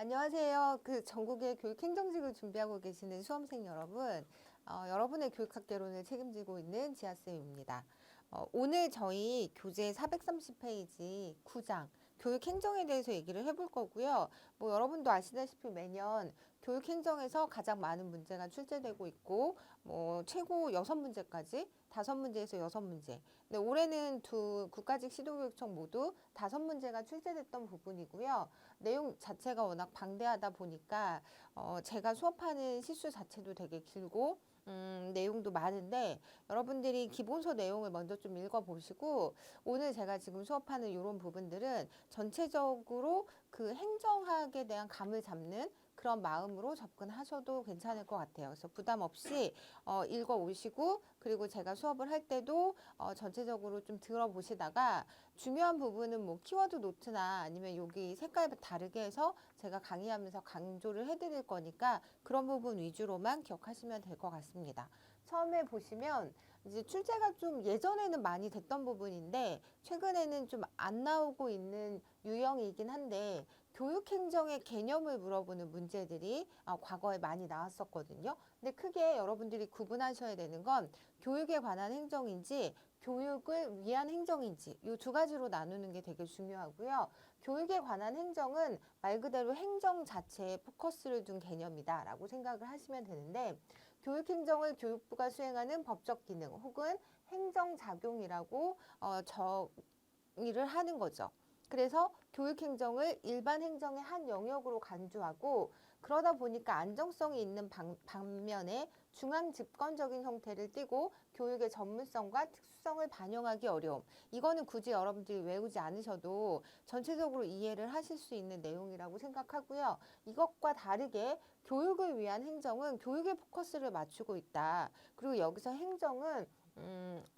안녕하세요. 전국의 교육 행정직을 준비하고 계시는 수험생 여러분, 여러분의 교육학개론을 책임지고 있는 지아쌤입니다. 오늘 저희 교재 430페이지 9장 교육 행정에 대해서 얘기를 해볼 거고요. 뭐 여러분도 아시다시피 매년 교육 행정에서 가장 많은 문제가 출제되고 있고, 뭐 최고 6문제까지 5문제에서 6문제. 근데 올해는 두 국가직 시도교육청 모두 5문제가 출제됐던 부분이고요. 내용 자체가 워낙 방대하다 보니까 제가 수업하는 시수 자체도 되게 길고 내용도 많은데 여러분들이 기본서 내용을 먼저 좀 읽어보시고 오늘 제가 지금 수업하는 이런 부분들은 전체적으로 그 행정학에 대한 감을 잡는 그런 마음으로 접근하셔도 괜찮을 것 같아요. 그래서 부담 없이 읽어오시고 그리고 제가 수업을 할 때도 전체적으로 좀 들어보시다가 중요한 부분은 뭐 키워드 노트나 아니면 여기 색깔 다르게 해서 제가 강의하면서 강조를 해드릴 거니까 그런 부분 위주로만 기억하시면 될 것 같습니다. 처음에 보시면 이제 출제가 좀 예전에는 많이 됐던 부분인데 최근에는 좀 안 나오고 있는 유형이긴 한데 교육행정의 개념을 물어보는 문제들이 과거에 많이 나왔었거든요. 근데 크게 여러분들이 구분하셔야 되는 건 교육에 관한 행정인지 교육을 위한 행정인지 이 두 가지로 나누는 게 되게 중요하고요. 교육에 관한 행정은 말 그대로 행정 자체에 포커스를 둔 개념이다라고 생각을 하시면 되는데 교육행정을 교육부가 수행하는 법적 기능 혹은 행정작용이라고 정의를 하는 거죠. 그래서 교육행정을 일반 행정의 한 영역으로 간주하고 그러다 보니까 안정성이 있는 반면에 중앙 집권적인 형태를 띠고 교육의 전문성과 특수성을 반영하기 어려움. 이거는 굳이 여러분들이 외우지 않으셔도 전체적으로 이해를 하실 수 있는 내용이라고 생각하고요. 이것과 다르게 교육을 위한 행정은 교육에 포커스를 맞추고 있다. 그리고 여기서 행정은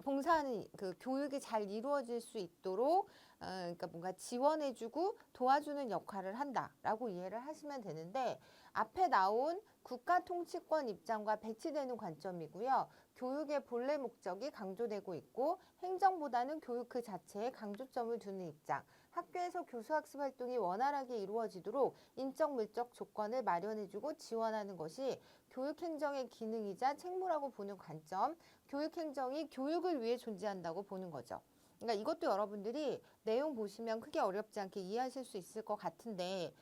봉사하는 그 교육이 잘 이루어질 수 있도록 그러니까 뭔가 지원해주고 도와주는 역할을 한다라고 이해를 하시면 되는데 앞에 나온 국가 통치권 입장과 배치되는 관점이고요. 교육의 본래 목적이 강조되고 있고 행정보다는 교육 그 자체에 강조점을 두는 입장. 학교에서 교수학습 활동이 원활하게 이루어지도록 인적 물적 조건을 마련해주고 지원하는 것이 교육행정의 기능이자 책무라고 보는 관점. 교육행정이 교육을 위해 존재한다고 보는 거죠. 그러니까 이것도 여러분들이 내용 보시면 크게 어렵지 않게 이해하실 수 있을 것 같은데,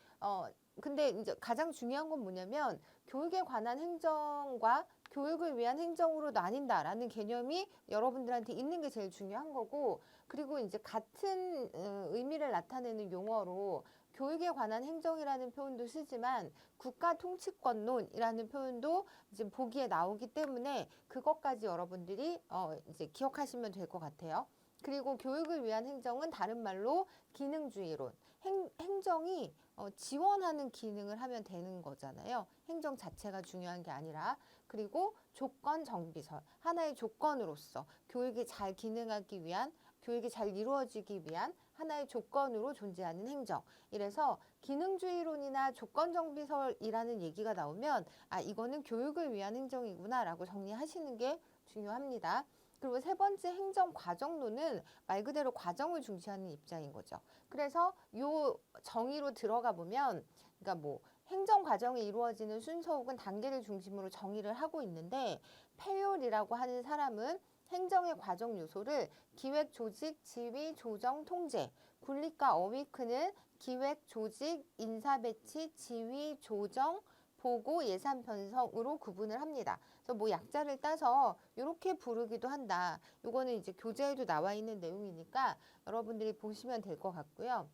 근데 이제 가장 중요한 건 뭐냐면 교육에 관한 행정과 교육을 위한 행정으로 나뉜다라는 개념이 여러분들한테 있는 게 제일 중요한 거고, 그리고 이제 같은 의미를 나타내는 용어로 교육에 관한 행정이라는 표현도 쓰지만 국가 통치권론이라는 표현도 이제 보기에 나오기 때문에 그것까지 여러분들이 이제 기억하시면 될 것 같아요. 그리고 교육을 위한 행정은 다른 말로 기능주의론. 행정이 지원하는 기능을 하면 되는 거잖아요. 행정 자체가 중요한 게 아니라. 그리고 조건 정비설. 하나의 조건으로서 교육이 잘 기능하기 위한, 교육이 잘 이루어지기 위한 하나의 조건으로 존재하는 행정. 이래서 기능주의론이나 조건 정비설이라는 얘기가 나오면 이거는 교육을 위한 행정이구나라고 정리하시는 게 중요합니다. 그리고 세 번째 행정 과정론은 말 그대로 과정을 중시하는 입장인 거죠. 그래서 요 정의로 들어가 보면, 그러니까 뭐 행정 과정이 이루어지는 순서 혹은 단계를 중심으로 정의를 하고 있는데 패율이라고 하는 사람은 행정의 과정 요소를 기획, 조직, 지휘, 조정, 통제, 군리과 어위크는 기획, 조직, 인사 배치, 지휘, 조정, 보고 예산 편성으로 구분을 합니다. 그래서 뭐 약자를 따서 이렇게 부르기도 한다. 요거는 이제 교재에도 나와 있는 내용이니까 여러분들이 보시면 될 것 같고요.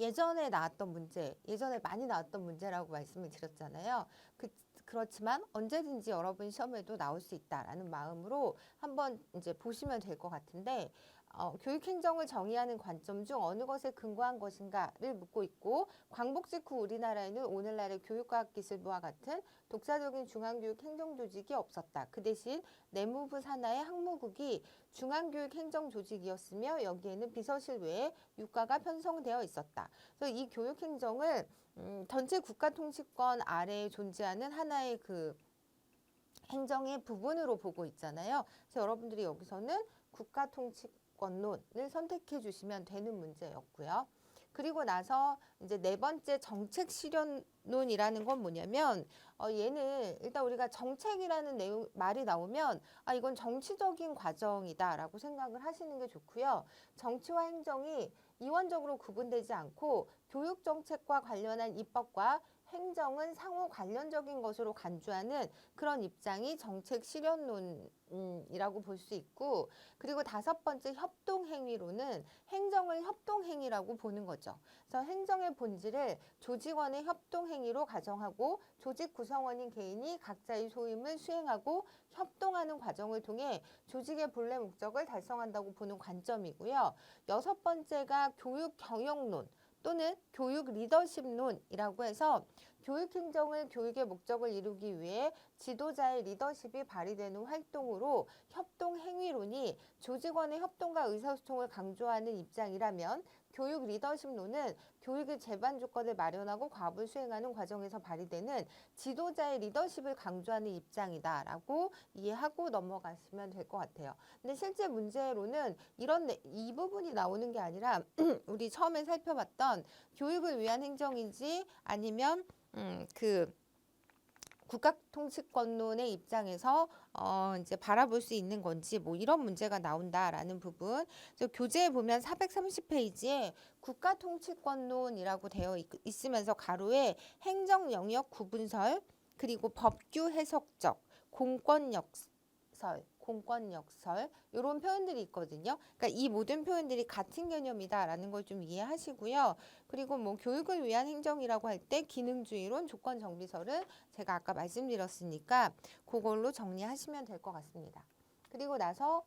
예전에 나왔던 문제, 예전에 많이 나왔던 문제라고 말씀을 드렸잖아요. 그렇지만 언제든지 여러분 시험에도 나올 수 있다라는 마음으로 한번 이제 보시면 될 것 같은데, 교육행정을 정의하는 관점 중 어느 것에 근거한 것인가를 묻고 있고, 광복 직후 우리나라에는 오늘날의 교육과학기술부와 같은 독자적인 중앙교육 행정조직이 없었다. 그 대신 내무부 산하의 학무국이 중앙교육행정조직이었으며 여기에는 비서실 외에 유과가 편성되어 있었다. 그래서 이 교육행정을 전체 국가통치권 아래에 존재하는 하나의 그 행정의 부분으로 보고 있잖아요. 그래서 여러분들이 여기서는 국가통치권론을 선택해 주시면 되는 문제였고요. 그리고 나서 이제 네 번째 정책 실현론이라는 건 뭐냐면 얘는 일단 우리가 정책이라는 내용 말이 나오면 이건 정치적인 과정이다라고 생각을 하시는 게 좋고요. 정치와 행정이 이원적으로 구분되지 않고 교육 정책과 관련한 입법과 행정은 상호 관련적인 것으로 간주하는 그런 입장이 정책 실현론이라고 볼 수 있고, 그리고 다섯 번째 협동행위로는 행정을 협동행위라고 보는 거죠. 그래서 행정의 본질을 조직원의 협동행위로 가정하고 조직 구성원인 개인이 각자의 소임을 수행하고 협동하는 과정을 통해 조직의 본래 목적을 달성한다고 보는 관점이고요. 여섯 번째가 교육 경영론 또는 교육 리더십론이라고 해서 교육 행정을 교육의 목적을 이루기 위해 지도자의 리더십이 발휘되는 활동으로 협동 행위론이 조직원의 협동과 의사소통을 강조하는 입장이라면, 교육 리더십론은 교육의 제반 조건을 마련하고 과업을 수행하는 과정에서 발휘되는 지도자의 리더십을 강조하는 입장이다라고 이해하고 넘어가시면 될 것 같아요. 근데 실제 문제로는 이 부분이 나오는 게 아니라 우리 처음에 살펴봤던 교육을 위한 행정인지 아니면 그 국가통치권론의 입장에서 이제 바라볼 수 있는 건지 뭐 이런 문제가 나온다라는 부분. 그래서 교재에 보면 430페이지에 국가통치권론이라고 되어 있으면서 가로에 행정 영역 구분설, 그리고 법규 해석적, 공권역설 이런 표현들이 있거든요. 그러니까 이 모든 표현들이 같은 개념이다라는 걸 좀 이해하시고요. 그리고 뭐 교육을 위한 행정이라고 할 때 기능주의론, 조건정비설은 제가 아까 말씀드렸으니까 그걸로 정리하시면 될 것 같습니다. 그리고 나서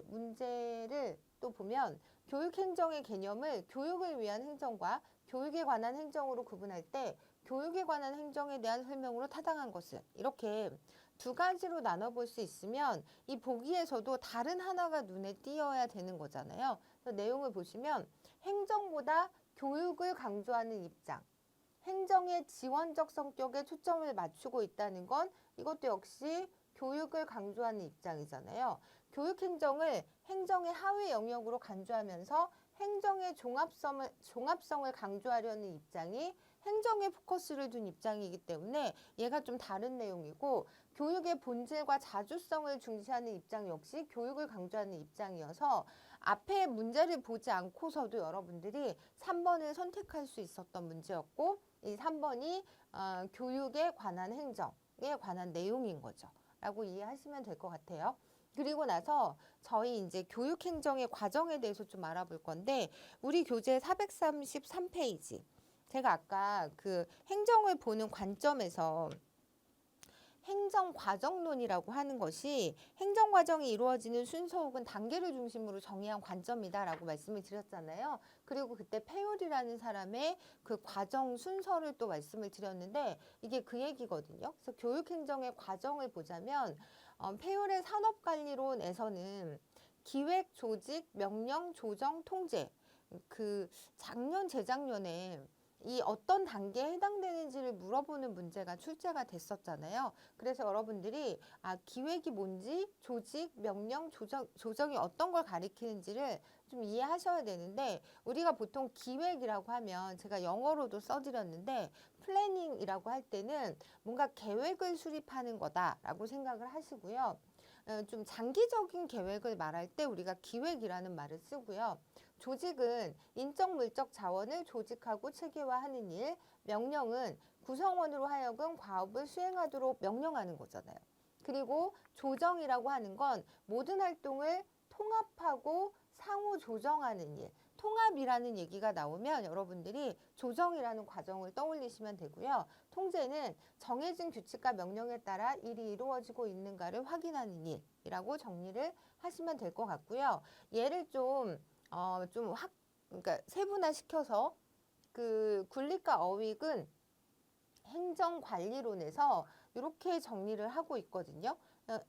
문제를 또 보면 교육행정의 개념을 교육을 위한 행정과 교육에 관한 행정으로 구분할 때 교육에 관한 행정에 대한 설명으로 타당한 것은, 이렇게 두 가지로 나눠볼 수 있으면 이 보기에서도 다른 하나가 눈에 띄어야 되는 거잖아요. 그래서 내용을 보시면 행정보다 교육을 강조하는 입장, 행정의 지원적 성격에 초점을 맞추고 있다는 건 이것도 역시 교육을 강조하는 입장이잖아요. 교육행정을 행정의 하위 영역으로 간주하면서 행정의 종합성을 강조하려는 입장이 행정에 포커스를 둔 입장이기 때문에 얘가 좀 다른 내용이고, 교육의 본질과 자주성을 중시하는 입장 역시 교육을 강조하는 입장이어서 앞에 문제를 보지 않고서도 여러분들이 3번을 선택할 수 있었던 문제였고, 이 3번이 교육에 관한 행정에 관한 내용인 거죠. 라고 이해하시면 될 것 같아요. 그리고 나서 저희 이제 교육행정의 과정에 대해서 좀 알아볼 건데, 우리 교재 433페이지. 제가 아까 그 행정을 보는 관점에서 행정과정론이라고 하는 것이 행정과정이 이루어지는 순서 혹은 단계를 중심으로 정의한 관점이다라고 말씀을 드렸잖아요. 그리고 그때 페율이라는 사람의 그 과정 순서를 또 말씀을 드렸는데 이게 그 얘기거든요. 그래서 교육행정의 과정을 보자면 페율의 산업관리론에서는 기획, 조직, 명령, 조정, 통제, 그 작년, 재작년에 이 어떤 단계에 해당되는지를 물어보는 문제가 출제가 됐었잖아요. 그래서 여러분들이 기획이 뭔지, 조직, 명령, 조정이 어떤 걸 가리키는지를 좀 이해하셔야 되는데, 우리가 보통 기획이라고 하면 제가 영어로도 써드렸는데 플래닝이라고 할 때는 뭔가 계획을 수립하는 거다라고 생각을 하시고요. 좀 장기적인 계획을 말할 때 우리가 기획이라는 말을 쓰고요. 조직은 인적 물적 자원을 조직하고 체계화하는 일, 명령은 구성원으로 하여금 과업을 수행하도록 명령하는 거잖아요. 그리고 조정이라고 하는 건 모든 활동을 통합하고 상호 조정하는 일, 통합이라는 얘기가 나오면 여러분들이 조정이라는 과정을 떠올리시면 되고요. 통제는 정해진 규칙과 명령에 따라 일이 이루어지고 있는가를 확인하는 일이라고 정리를 하시면 될 것 같고요. 얘를 그러니까 세분화시켜서 그 굴릭과 어윅은 행정관리론에서 이렇게 정리를 하고 있거든요.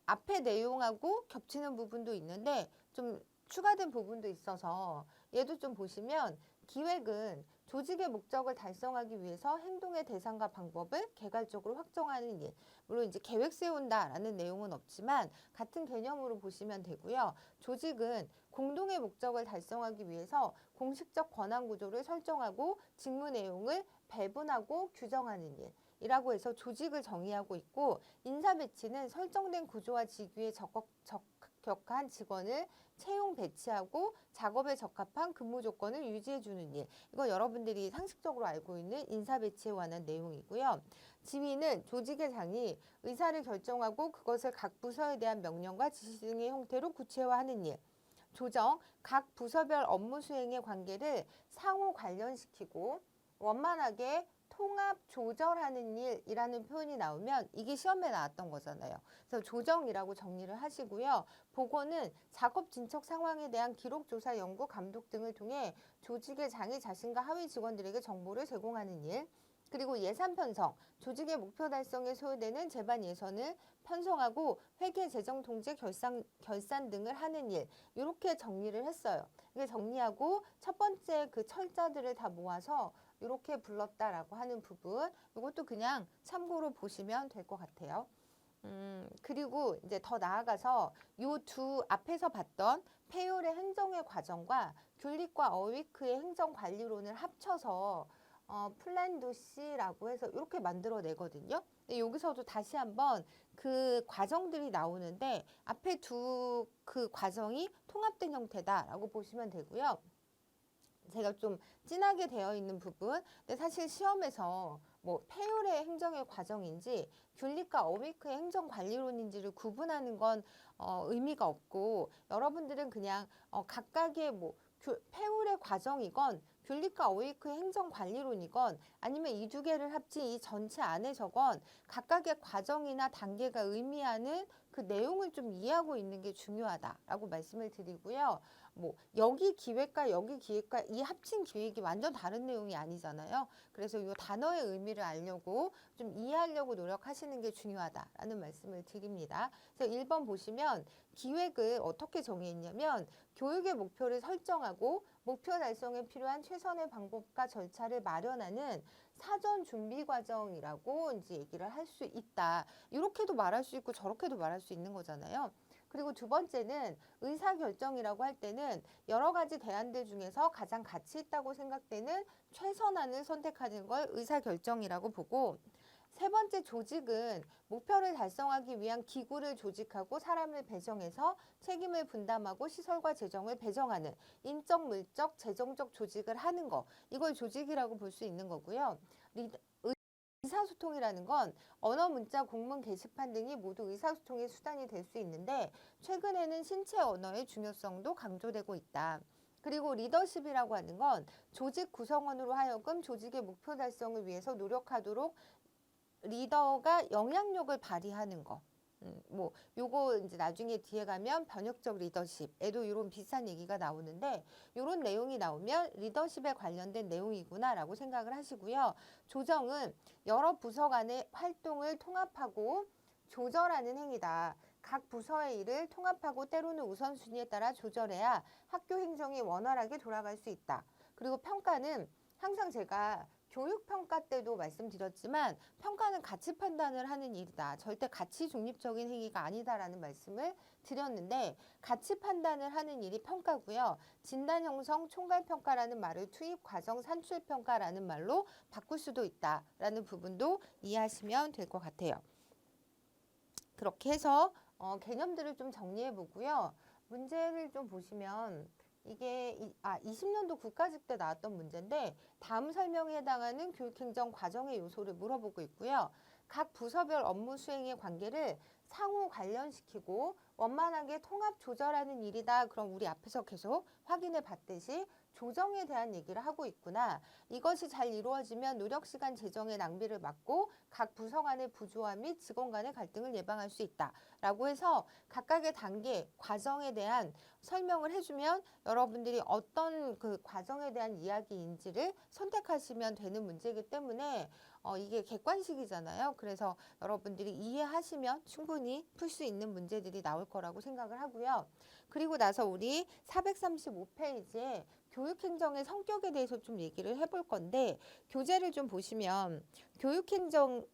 앞에 내용하고 겹치는 부분도 있는데 좀 추가된 부분도 있어서 얘도 좀 보시면, 기획은 조직의 목적을 달성하기 위해서 행동의 대상과 방법을 개괄적으로 확정하는 일. 물론 이제 계획 세운다라는 내용은 없지만 같은 개념으로 보시면 되고요. 조직은 공동의 목적을 달성하기 위해서 공식적 권한 구조를 설정하고 직무 내용을 배분하고 규정하는 일. 이라고 해서 조직을 정의하고 있고, 인사 배치는 설정된 구조와 직위에 적격한 직원을 채용 배치하고 작업에 적합한 근무 조건을 유지해 주는 일. 이거 여러분들이 상식적으로 알고 있는 인사 배치에 관한 내용이고요. 지휘는 조직의 장이 의사를 결정하고 그것을 각 부서에 대한 명령과 지시 등의 형태로 구체화하는 일. 조정, 각 부서별 업무 수행의 관계를 상호 관련시키고 원만하게 통합 조절하는 일이라는 표현이 나오면 이게 시험에 나왔던 거잖아요. 그래서 조정이라고 정리를 하시고요. 보고는 작업 진척 상황에 대한 기록 조사, 연구, 감독 등을 통해 조직의 장이 자신과 하위 직원들에게 정보를 제공하는 일. 그리고 예산 편성, 조직의 목표 달성에 소요되는 재반 예산을 편성하고 회계, 재정, 통제, 결산 등을 하는 일. 이렇게 정리를 했어요. 이게 정리하고 첫 번째 그 철자들을 다 모아서 이렇게 불렀다라고 하는 부분, 이것도 그냥 참고로 보시면 될 것 같아요. 그리고 이제 더 나아가서 요 두 앞에서 봤던 페율의 행정의 과정과 귤릿과 어위크의 행정관리론을 합쳐서 플랜도시라고 해서 이렇게 만들어내거든요. 여기서도 다시 한번 그 과정들이 나오는데 앞에 두 그 과정이 통합된 형태다라고 보시면 되고요. 제가 좀 진하게 되어 있는 부분, 근데 사실 시험에서 뭐 페율의 행정의 과정인지 귤릿과 어위크의 행정관리론인지를 구분하는 건 의미가 없고, 여러분들은 그냥 각각의 뭐 페율의 과정이건 귤릿과 어위크의 행정관리론이건 아니면 이 두 개를 합친 이 전체 안에서건 각각의 과정이나 단계가 의미하는 그 내용을 좀 이해하고 있는 게 중요하다라고 말씀을 드리고요. 뭐 여기 기획과 여기 기획과 이 합친 기획이 완전 다른 내용이 아니잖아요. 그래서 이 단어의 의미를 알려고 좀 이해하려고 노력하시는 게 중요하다라는 말씀을 드립니다. 그래서 1번 보시면 기획을 어떻게 정의했냐면 교육의 목표를 설정하고 목표 달성에 필요한 최선의 방법과 절차를 마련하는 사전 준비 과정이라고 이제 얘기를 할 수 있다. 이렇게도 말할 수 있고 저렇게도 말할 수 있는 거잖아요. 그리고 두 번째는 의사결정이라고 할 때는 여러 가지 대안들 중에서 가장 가치 있다고 생각되는 최선안을 선택하는 걸 의사결정이라고 보고, 세 번째 조직은 목표를 달성하기 위한 기구를 조직하고 사람을 배정해서 책임을 분담하고 시설과 재정을 배정하는 인적, 물적, 재정적 조직을 하는 거. 이걸 조직이라고 볼 수 있는 거고요. 의사소통이라는 건 언어, 문자, 공문, 게시판 등이 모두 의사소통의 수단이 될 수 있는데 최근에는 신체 언어의 중요성도 강조되고 있다. 그리고 리더십이라고 하는 건 조직 구성원으로 하여금 조직의 목표 달성을 위해서 노력하도록 리더가 영향력을 발휘하는 거. 뭐 요거 이제 나중에 뒤에 가면 변혁적 리더십에도 이런 비슷한 얘기가 나오는데 이런 내용이 나오면 리더십에 관련된 내용이구나라고 생각을 하시고요. 조정은 여러 부서 간의 활동을 통합하고 조절하는 행위다. 각 부서의 일을 통합하고 때로는 우선순위에 따라 조절해야 학교 행정이 원활하게 돌아갈 수 있다. 그리고 평가는 항상 제가 교육평가 때도 말씀드렸지만 평가는 가치 판단을 하는 일이다. 절대 가치 중립적인 행위가 아니다라는 말씀을 드렸는데 가치 판단을 하는 일이 평가고요. 진단 형성 총괄평가라는 말을 투입 과정 산출평가라는 말로 바꿀 수도 있다라는 부분도 이해하시면 될 것 같아요. 그렇게 해서 개념들을 좀 정리해 보고요. 문제를 좀 보시면 이게 20년도 국가직 때 나왔던 문제인데 다음 설명에 해당하는 교육행정 과정의 요소를 물어보고 있고요. 각 부서별 업무 수행의 관계를 상호 관련시키고 원만하게 통합 조절하는 일이다. 그럼 우리 앞에서 계속 확인해 봤듯이 조정에 대한 얘기를 하고 있구나. 이것이 잘 이루어지면 노력 시간 재정의 낭비를 막고 각 부서 간의 부조화 및 직원 간의 갈등을 예방할 수 있다. 라고 해서 각각의 단계, 과정에 대한 설명을 해주면 여러분들이 어떤 그 과정에 대한 이야기인지를 선택하시면 되는 문제이기 때문에 이게 객관식이잖아요. 그래서 여러분들이 이해하시면 충분히 풀 수 있는 문제들이 나올 거라고 생각을 하고요. 그리고 나서 우리 435페이지에 교육행정의 성격에 대해서 좀 얘기를 해볼 건데 교재를 좀 보시면 교육행정은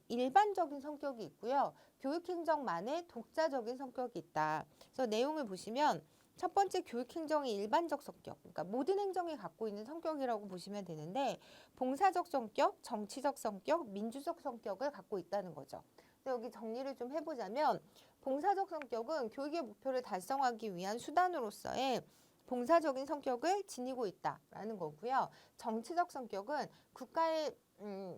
일반적인 성격이 있고요. 교육행정만의 독자적인 성격이 있다. 그래서 내용을 보시면 첫 번째 교육행정의 일반적 성격, 그러니까 모든 행정이 갖고 있는 성격이라고 보시면 되는데 봉사적 성격, 정치적 성격, 민주적 성격을 갖고 있다는 거죠. 그래서 여기 정리를 좀 해보자면 봉사적 성격은 교육의 목표를 달성하기 위한 수단으로서의 봉사적인 성격을 지니고 있다라는 거고요. 정치적 성격은 국가의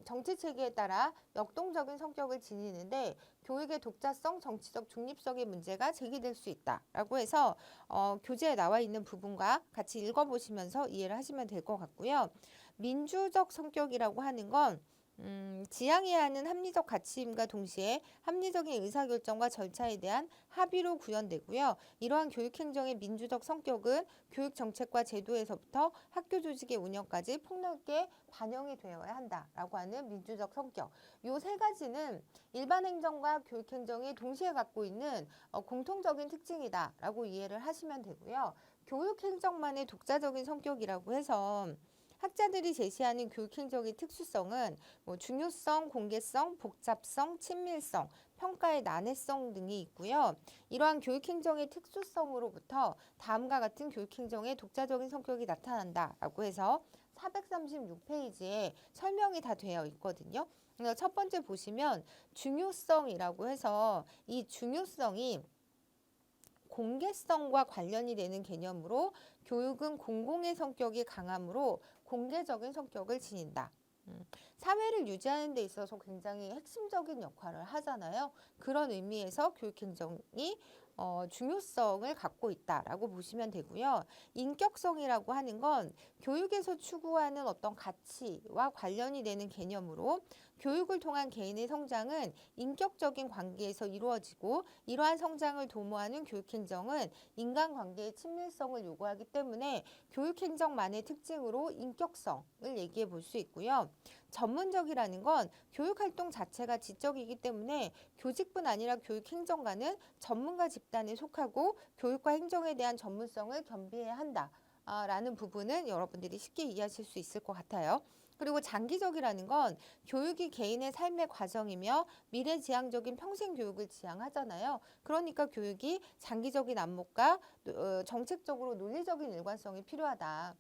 정치 체계에 따라 역동적인 성격을 지니는데 교육의 독자성, 정치적 중립성의 문제가 제기될 수 있다라고 해서 교재에 나와 있는 부분과 같이 읽어보시면서 이해를 하시면 될 것 같고요. 민주적 성격이라고 하는 건 지향해야 하는 합리적 가치임과 동시에 합리적인 의사결정과 절차에 대한 합의로 구현되고요. 이러한 교육행정의 민주적 성격은 교육정책과 제도에서부터 학교 조직의 운영까지 폭넓게 반영이 되어야 한다라고 하는 민주적 성격. 요 세 가지는 일반 행정과 교육행정이 동시에 갖고 있는 공통적인 특징이다라고 이해를 하시면 되고요. 교육행정만의 독자적인 성격이라고 해서 학자들이 제시하는 교육행정의 특수성은 중요성, 공개성, 복잡성, 친밀성, 평가의 난해성 등이 있고요. 이러한 교육행정의 특수성으로부터 다음과 같은 교육행정의 독자적인 성격이 나타난다라고 해서 436페이지에 설명이 다 되어 있거든요. 그래서 첫 번째 보시면 중요성이라고 해서 이 중요성이 공개성과 관련이 되는 개념으로 교육은 공공의 성격이 강하므로 공개적인 성격을 지닌다. 사회를 유지하는 데 있어서 굉장히 핵심적인 역할을 하잖아요. 그런 의미에서 교육행정이 중요성을 갖고 있다라고 보시면 되고요. 인격성이라고 하는 건 교육에서 추구하는 어떤 가치와 관련이 되는 개념으로 교육을 통한 개인의 성장은 인격적인 관계에서 이루어지고 이러한 성장을 도모하는 교육행정은 인간관계의 친밀성을 요구하기 때문에 교육행정만의 특징으로 인격성을 얘기해 볼 수 있고요. 전문적이라는 건 교육활동 자체가 지적이기 때문에 교직뿐 아니라 교육행정가는 전문가 집단에 속하고 교육과 행정에 대한 전문성을 겸비해야 한다. 라는 부분은 여러분들이 쉽게 이해하실 수 있을 것 같아요. 그리고 장기적이라는 건 교육이 개인의 삶의 과정이며 미래지향적인 평생 교육을 지향하잖아요. 그러니까 교육이 장기적인 안목과 정책적으로 논리적인 일관성이 필요하다.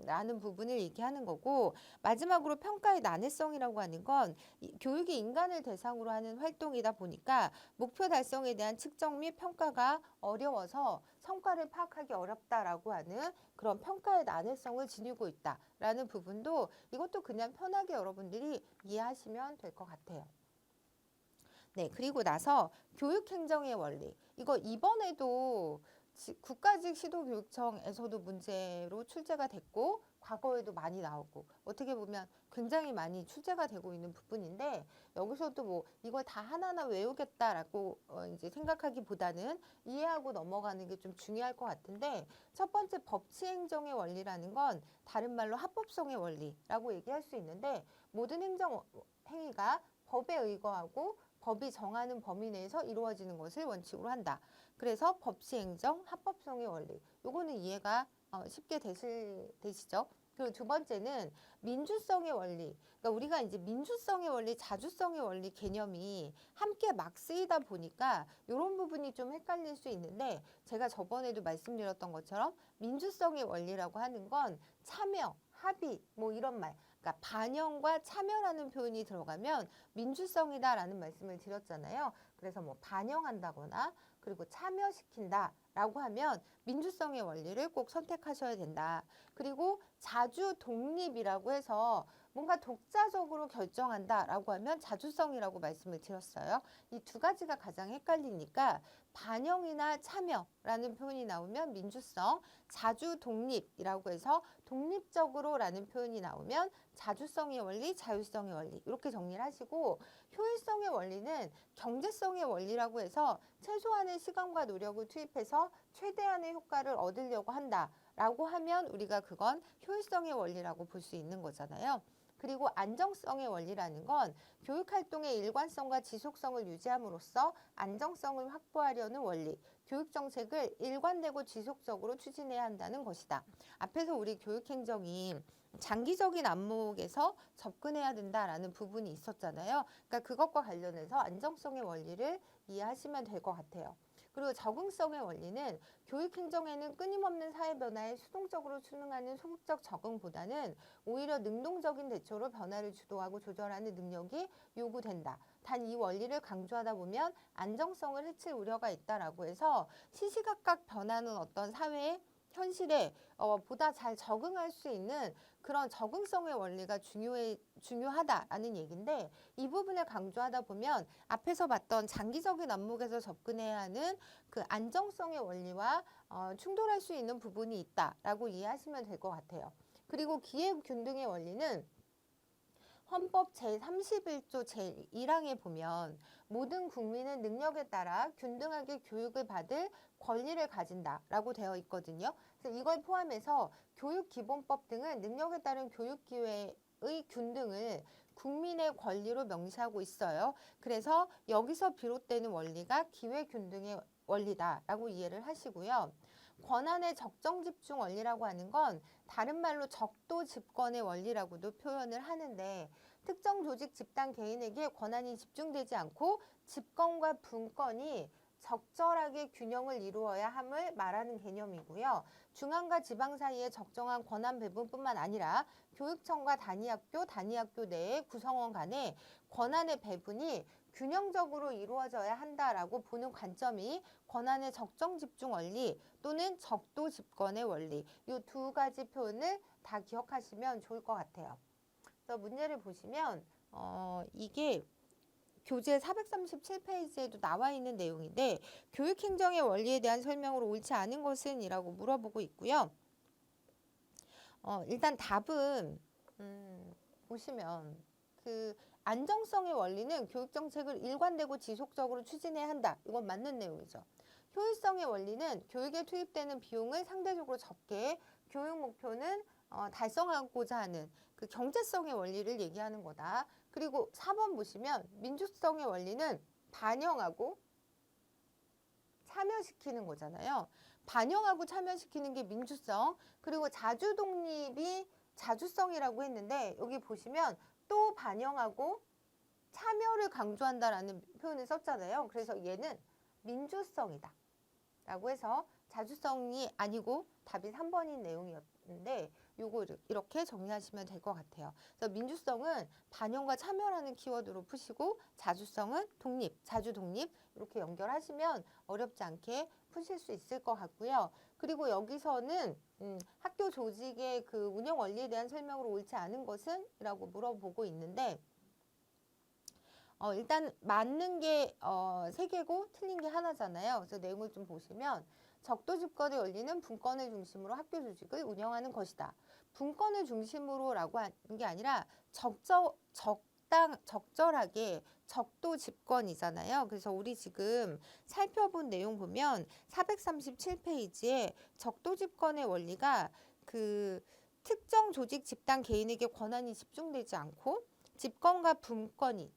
라는 부분을 얘기하는 거고 마지막으로 평가의 난해성이라고 하는 건 교육이 인간을 대상으로 하는 활동이다 보니까 목표 달성에 대한 측정 및 평가가 어려워서 성과를 파악하기 어렵다라고 하는 그런 평가의 난해성을 지니고 있다라는 부분도 이것도 그냥 편하게 여러분들이 이해하시면 될 것 같아요. 네, 그리고 나서 교육행정의 원리. 이거 이번에도 국가직 시도교육청에서도 문제로 출제가 됐고 과거에도 많이 나오고 어떻게 보면 굉장히 많이 출제가 되고 있는 부분인데 여기서도 뭐 이걸 다 하나하나 외우겠다라고 이제 생각하기보다는 이해하고 넘어가는 게 좀 중요할 것 같은데 첫 번째 법치행정의 원리라는 건 다른 말로 합법성의 원리라고 얘기할 수 있는데 모든 행정 행위가 법에 의거하고 법이 정하는 범위 내에서 이루어지는 것을 원칙으로 한다. 그래서 법치행정, 합법성의 원리. 요거는 이해가 쉽게 되시죠? 그리고 두 번째는 민주성의 원리. 그러니까 우리가 이제 민주성의 원리, 자주성의 원리 개념이 함께 막 쓰이다 보니까 이런 부분이 좀 헷갈릴 수 있는데 제가 저번에도 말씀드렸던 것처럼 민주성의 원리라고 하는 건 참여, 합의, 뭐 이런 말. 그러니까 반영과 참여라는 표현이 들어가면 민주성이다라는 말씀을 드렸잖아요. 그래서 뭐 반영한다거나 그리고 참여시킨다라고 하면 민주성의 원리를 꼭 선택하셔야 된다. 그리고 자주 독립이라고 해서 뭔가 독자적으로 결정한다라고 하면 자주성이라고 말씀을 드렸어요. 이 두 가지가 가장 헷갈리니까 반영이나 참여라는 표현이 나오면 민주성, 자주 독립이라고 해서 독립적으로라는 표현이 나오면 자주성의 원리, 자율성의 원리 이렇게 정리를 하시고 효율성의 원리는 경제성의 원리라고 해서 최소한의 시간과 노력을 투입해서 최대한의 효과를 얻으려고 한다라고 하면 우리가 그건 효율성의 원리라고 볼 수 있는 거잖아요. 그리고 안정성의 원리라는 건 교육활동의 일관성과 지속성을 유지함으로써 안정성을 확보하려는 원리, 교육 정책을 일관되고 지속적으로 추진해야 한다는 것이다. 앞에서 우리 교육행정이 장기적인 안목에서 접근해야 된다라는 부분이 있었잖아요. 그러니까 그것과 관련해서 안정성의 원리를 이해하시면 될 것 같아요. 그리고 적응성의 원리는 교육행정에는 끊임없는 사회 변화에 수동적으로 순응하는 소극적 적응보다는 오히려 능동적인 대처로 변화를 주도하고 조절하는 능력이 요구된다. 단 이 원리를 강조하다 보면 안정성을 해칠 우려가 있다라고 해서 시시각각 변하는 어떤 사회의 현실에 보다 잘 적응할 수 있는 그런 적응성의 원리가 중요하다라는 얘기인데, 이 부분을 강조하다 보면 앞에서 봤던 장기적인 안목에서 접근해야 하는 그 안정성의 원리와 충돌할 수 있는 부분이 있다라고 이해하시면 될 것 같아요. 그리고 기회균등의 원리는 헌법 제31조 제1항에 보면 모든 국민은 능력에 따라 균등하게 교육을 받을 권리를 가진다라고 되어 있거든요. 그래서 이걸 포함해서 교육기본법 등은 능력에 따른 교육 기회의 균등을 국민의 권리로 명시하고 있어요. 그래서 여기서 비롯되는 원리가 기회균등의 원리다라고 이해를 하시고요. 권한의 적정 집중 원리라고 하는 건 다른 말로 적도 집권의 원리라고도 표현을 하는데, 특정 조직 집단 개인에게 권한이 집중되지 않고 집권과 분권이 적절하게 균형을 이루어야 함을 말하는 개념이고요. 중앙과 지방 사이의 적정한 권한 배분뿐만 아니라 교육청과 단위학교 내의 구성원 간의 권한의 배분이 균형적으로 이루어져야 한다라고 보는 관점이 권한의 적정 집중 원리 또는 적도 집권의 원리, 이 두 가지 표현을 다 기억하시면 좋을 것 같아요. 그래서 문제를 보시면 이게 교재 437페이지에도 나와 있는 내용인데, 교육행정의 원리에 대한 설명으로 옳지 않은 것은? 이라고 물어보고 있고요. 일단 답은 보시면 그 안정성의 원리는 교육정책을 일관되고 지속적으로 추진해야 한다. 이건 맞는 내용이죠. 효율성의 원리는 교육에 투입되는 비용을 상대적으로 적게, 교육 목표는 달성하고자 하는 그 경제성의 원리를 얘기하는 거다. 그리고 4번 보시면 민주성의 원리는 반영하고 참여시키는 거잖아요. 반영하고 참여시키는 게 민주성, 그리고 자주독립이 자주성이라고 했는데, 여기 보시면 또 반영하고 참여를 강조한다라는 표현을 썼잖아요. 그래서 얘는 민주성이다 라고 해서 자주성이 아니고 답이 3번인 내용이었는데, 요거 이렇게 정리하시면 될 것 같아요. 그래서 민주성은 반영과 참여라는 키워드로 푸시고, 자주성은 독립, 자주독립 이렇게 연결하시면 어렵지 않게 푸실 수 있을 것 같고요. 그리고 여기서는 학교 조직의 그 운영 원리에 대한 설명으로 옳지 않은 것은? 이라고 물어보고 있는데, 일단 맞는 게 3개고 틀린 게 하나잖아요. 그래서 내용을 좀 보시면, 적도 집권의 원리는 분권을 중심으로 학교 조직을 운영하는 것이다. 분권을 중심으로라고 하는 게 아니라 적절하게 적도 집권이잖아요. 그래서 우리 지금 살펴본 내용 보면 437페이지에 적도 집권의 원리가 그 특정 조직 집단 개인에게 권한이 집중되지 않고 집권과 분권이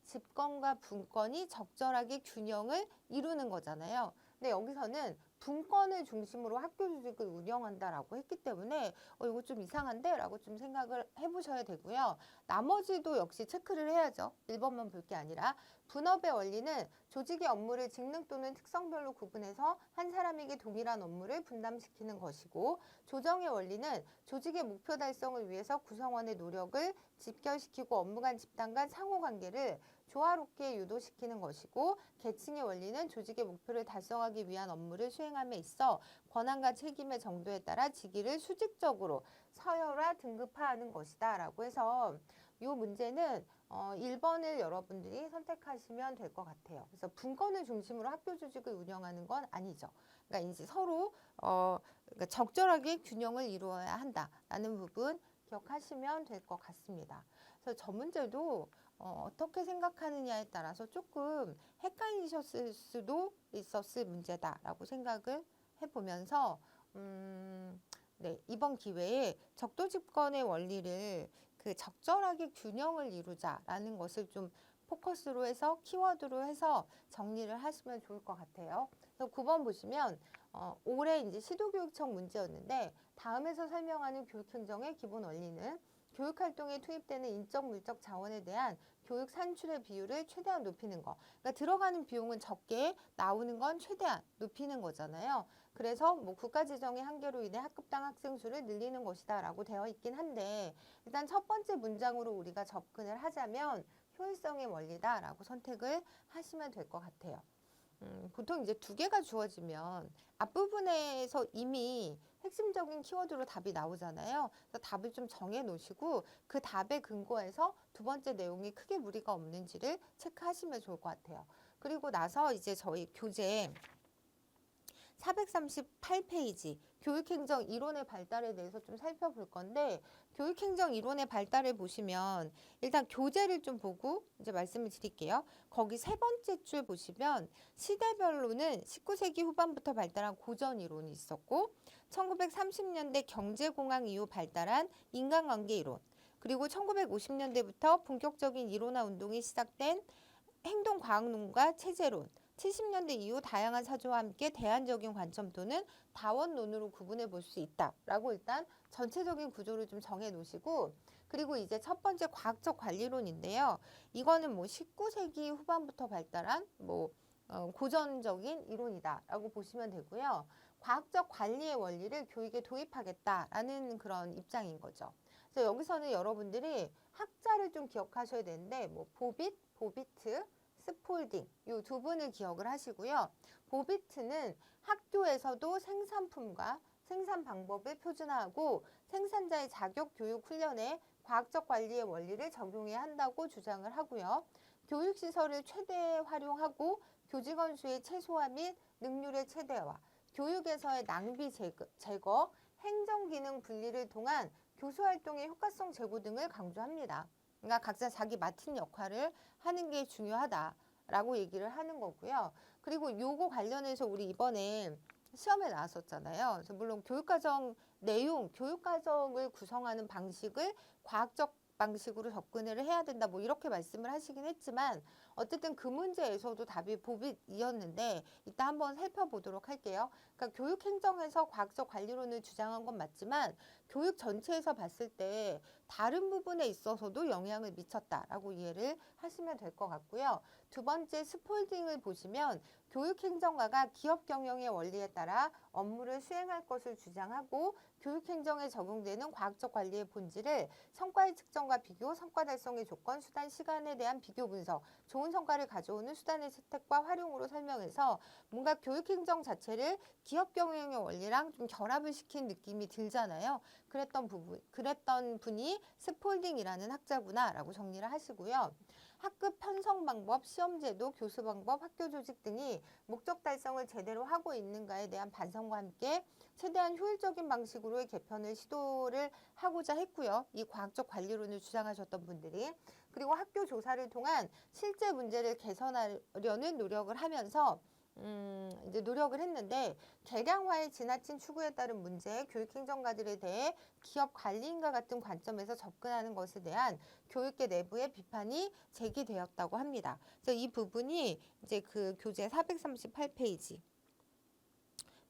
적절하게 균형을 이루는 거잖아요. 근데 여기서는 분권을 중심으로 학교 조직을 운영한다라고 했기 때문에 이거 좀 이상한데? 라고 좀 생각을 해보셔야 되고요. 나머지도 역시 체크를 해야죠. 1번만 볼 게 아니라, 분업의 원리는 조직의 업무를 직능 또는 특성별로 구분해서 한 사람에게 동일한 업무를 분담시키는 것이고, 조정의 원리는 조직의 목표 달성을 위해서 구성원의 노력을 집결시키고 업무 간 집단 간 상호관계를 조화롭게 유도시키는 것이고, 계층의 원리는 조직의 목표를 달성하기 위한 업무를 수행함에 있어 권한과 책임의 정도에 따라 직위를 수직적으로 서열화 등급화하는 것이다 라고 해서, 이 문제는 1번을 여러분들이 선택하시면 될 것 같아요. 그래서 분권을 중심으로 학교 조직을 운영하는 건 아니죠. 그러니까 이제 서로 그러니까 적절하게 균형을 이루어야 한다라는 부분 기억하시면 될 것 같습니다. 그래서 저 문제도 어떻게 생각하느냐에 따라서 조금 헷갈리셨을 수도 있었을 문제다라고 생각을 해보면서 네, 이번 기회에 적도 집권의 원리를 그 적절하게 균형을 이루자라는 것을 좀 포커스로 해서 키워드로 해서 정리를 하시면 좋을 것 같아요. 그래서 9번 보시면 올해 이제 시도교육청 문제였는데 다음에서 설명하는 교육행정의 기본 원리는 교육활동에 투입되는 인적 물적 자원에 대한 교육 산출의 비율을 최대한 높이는 거. 그러니까 들어가는 비용은 적게 나오는 건 최대한 높이는 거잖아요. 그래서 뭐 국가 지정의 한계로 인해 학급당 학생 수를 늘리는 것이다 라고 되어 있긴 한데 일단 첫 번째 문장으로 우리가 접근을 하자면 효율성의 원리다 라고 선택을 하시면 될 것 같아요. 보통 이제 두 개가 주어지면 앞부분에서 이미 핵심적인 키워드로 답이 나오잖아요. 그래서 답을 좀 정해 놓으시고 그 답에 근거해서 두 번째 내용이 크게 무리가 없는지를 체크하시면 좋을 것 같아요. 그리고 나서 이제 저희 교재 438페이지 교육행정 이론의 발달에 대해서 좀 살펴볼 건데 교육행정 이론의 발달을 보시면 일단 교재를 좀 보고 이제 말씀을 드릴게요. 거기 세 번째 줄 보시면 시대별로는 19세기 후반부터 발달한 고전 이론이 있었고 1930년대 경제공황 이후 발달한 인간관계 이론 그리고 1950년대부터 본격적인 이론화 운동이 시작된 행동과학론과 체제론 70년대 이후 다양한 사조와 함께 대안적인 관점 또는 다원론으로 구분해 볼 수 있다라고 일단 전체적인 구조를 좀 정해 놓으시고 그리고 이제 첫 번째 과학적 관리론인데요. 이거는 뭐 19세기 후반부터 발달한 고전적인 이론이다라고 보시면 되고요. 과학적 관리의 원리를 교육에 도입하겠다라는 그런 입장인 거죠. 그래서 여기서는 여러분들이 학자를 좀 기억하셔야 되는데 뭐 보비트, 스폴딩 이 두 분을 기억을 하시고요. 보비트는 학교에서도 생산품과 생산 방법을 표준화하고 생산자의 자격 교육 훈련에 과학적 관리의 원리를 적용해야 한다고 주장을 하고요. 교육시설을 최대 활용하고 교직원 수의 최소화 및 능률의 최대화, 교육에서의 낭비 제거, 행정기능 분리를 통한 교수활동의 효과성 제고 등을 강조합니다. 그러니까 각자 자기 맡은 역할을 하는 게 중요하다라고 얘기를 하는 거고요. 그리고 요거 관련해서 우리 이번에 시험에 나왔었잖아요. 그래서 물론 교육과정 내용, 교육과정을 구성하는 방식을 과학적 방식으로 접근을 해야 된다. 뭐 이렇게 말씀을 하시긴 했지만 어쨌든 그 문제에서도 답이 보빗이었는데 이따 한번 살펴보도록 할게요. 그러니까 교육행정에서 과학적 관리론을 주장한 건 맞지만 교육 전체에서 봤을 때 다른 부분에 있어서도 영향을 미쳤다라고 이해를 하시면 될 것 같고요. 두 번째 스폴딩을 보시면 교육행정가가 기업 경영의 원리에 따라 업무를 수행할 것을 주장하고 교육행정에 적용되는 과학적 관리의 본질을 성과의 측정과 비교, 성과 달성의 조건, 수단, 시간에 대한 비교 분석, 좋은 성과를 가져오는 수단의 채택과 활용으로 설명해서 뭔가 교육행정 자체를 기업 경영의 원리랑 좀 결합을 시킨 느낌이 들잖아요. 그랬던 분이 스폴딩이라는 학자구나라고 정리를 하시고요. 학급 편성 방법, 시험 제도, 교수 방법, 학교 조직 등이 목적 달성을 제대로 하고 있는가에 대한 반성과 함께 최대한 효율적인 방식으로의 개편을 시도를 하고자 했고요. 이 과학적 관리론을 주장하셨던 분들이. 그리고 학교 조사를 통한 실제 문제를 개선하려는 노력을 하면서 이제 노력을 했는데 개량화의 지나친 추구에 따른 문제, 교육행정가들에 대해 기업 관리인과 같은 관점에서 접근하는 것에 대한 교육계 내부의 비판이 제기되었다고 합니다. 그래서 이 부분이 이제 그 교재 438페이지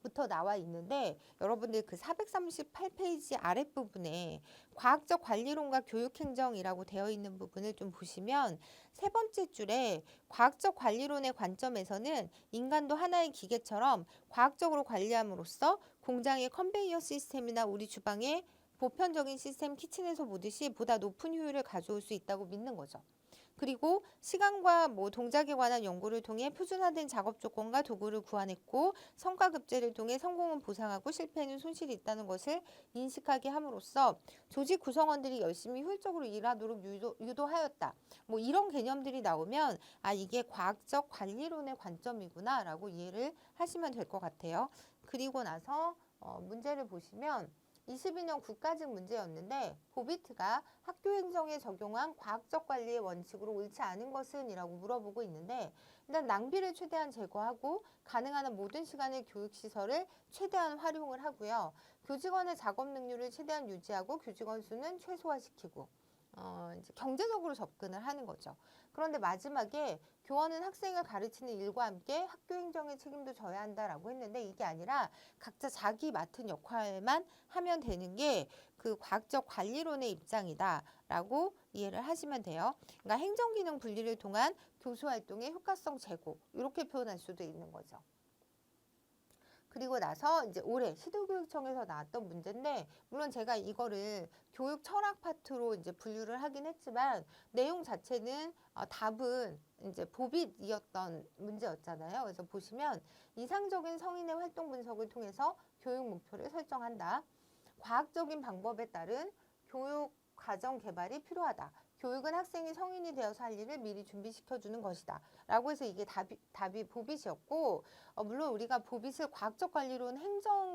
부터 나와 있는데 여러분들 그 438페이지 아랫부분에 과학적 관리론과 교육행정이라고 되어 있는 부분을 좀 보시면 세 번째 줄에 과학적 관리론의 관점에서는 인간도 하나의 기계처럼 과학적으로 관리함으로써 공장의 컨베이어 시스템이나 우리 주방의 보편적인 시스템 키친에서 보듯이 보다 높은 효율을 가져올 수 있다고 믿는 거죠. 그리고 시간과 동작에 관한 연구를 통해 표준화된 작업 조건과 도구를 구안했고 성과 급제를 통해 성공은 보상하고 실패에는 손실이 있다는 것을 인식하게 함으로써 조직 구성원들이 열심히 효율적으로 일하도록 유도하였다. 이런 개념들이 나오면 이게 과학적 관리론의 관점이구나라고 이해를 하시면 될 것 같아요. 그리고 나서 문제를 보시면 22년 국가직 문제였는데 보비트가 학교 행정에 적용한 과학적 관리의 원칙으로 옳지 않은 것은? 이라고 물어보고 있는데 일단 낭비를 최대한 제거하고 가능한 한 모든 시간의 교육시설을 최대한 활용을 하고요. 교직원의 작업 능률을 최대한 유지하고 교직원 수는 최소화시키고 이제 경제적으로 접근을 하는 거죠. 그런데 마지막에 교원은 학생을 가르치는 일과 함께 학교 행정의 책임도 져야 한다라고 했는데 이게 아니라 각자 자기 맡은 역할만 하면 되는 게 그 과학적 관리론의 입장이다라고 이해를 하시면 돼요. 그러니까 행정기능 분리를 통한 교수활동의 효과성 제고 이렇게 표현할 수도 있는 거죠. 그리고 나서 이제 올해 시도교육청에서 나왔던 문제인데 물론 제가 이거를 교육 철학 파트로 이제 분류를 하긴 했지만 내용 자체는 답은 이제 보빗이었던 문제였잖아요. 그래서 보시면 이상적인 성인의 활동 분석을 통해서 교육 목표를 설정한다. 과학적인 방법에 따른 교육 과정 개발이 필요하다. 교육은 학생이 성인이 되어서 할 일을 미리 준비시켜주는 것이다. 라고 해서 이게 답이 보빗이었고, 물론 우리가 보빗을 과학적 관리론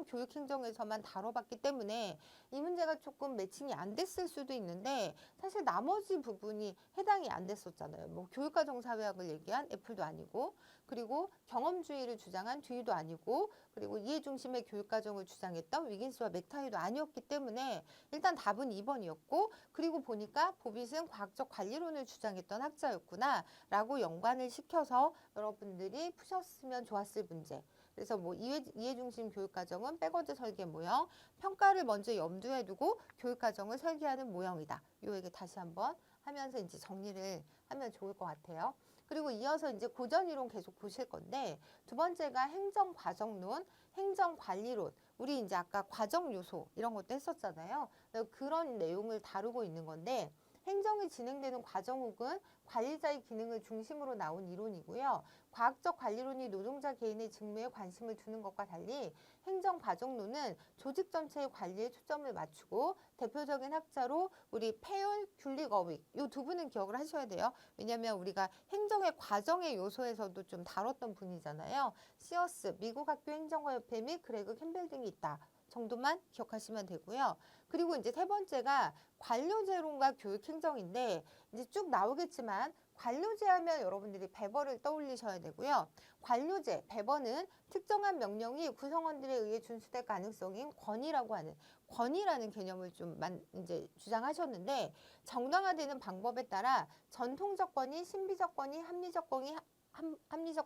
교육행정에서만 다뤄봤기 때문에 이 문제가 조금 매칭이 안 됐을 수도 있는데 사실 나머지 부분이 해당이 안 됐었잖아요. 뭐 교육과정사회학을 얘기한 애플도 아니고, 그리고 경험주의를 주장한 듀이도 아니고, 그리고 이해 중심의 교육과정을 주장했던 위긴스와 맥타이도 아니었기 때문에 일단 답은 2번이었고, 그리고 보니까 보빗은 과학적 관리론을 주장했던 학자였구나 라고 연관을 시켜서 여러분들이 푸셨으면 좋았을 문제. 그래서 뭐 이해중심 교육과정은 백워드 설계 모형, 평가를 먼저 염두에 두고 교육과정을 설계하는 모형이다. 요 얘기 다시 한번 하면서 이제 정리를 하면 좋을 것 같아요. 그리고 이어서 이제 고전이론 계속 보실 건데 두 번째가 행정과정론, 행정관리론. 우리 이제 아까 과정 요소 이런 것도 했었잖아요. 그런 내용을 다루고 있는 건데 행정이 진행되는 과정 혹은 관리자의 기능을 중심으로 나온 이론이고요. 과학적 관리론이 노동자 개인의 직무에 관심을 두는 것과 달리 행정과정론은 조직 전체의 관리에 초점을 맞추고 대표적인 학자로 우리 페율, 귤리거윅 이 두 분은 기억을 하셔야 돼요. 왜냐하면 우리가 행정의 과정의 요소에서도 좀 다뤘던 분이잖아요. 시어스, 미국 학교 행정과협회 및 그레그 캠벨 등이 있다. 정도만 기억하시면 되고요. 그리고 이제 세 번째가 관료제론과 교육행정인데 이제 쭉 나오겠지만 관료제 하면 여러분들이 배버를 떠올리셔야 되고요. 관료제, 배버는 특정한 명령이 구성원들에 의해 준수될 가능성인 권위라는 개념을 좀 이제 주장하셨는데 정당화되는 방법에 따라 전통적 권위, 신비적 권위, 합리적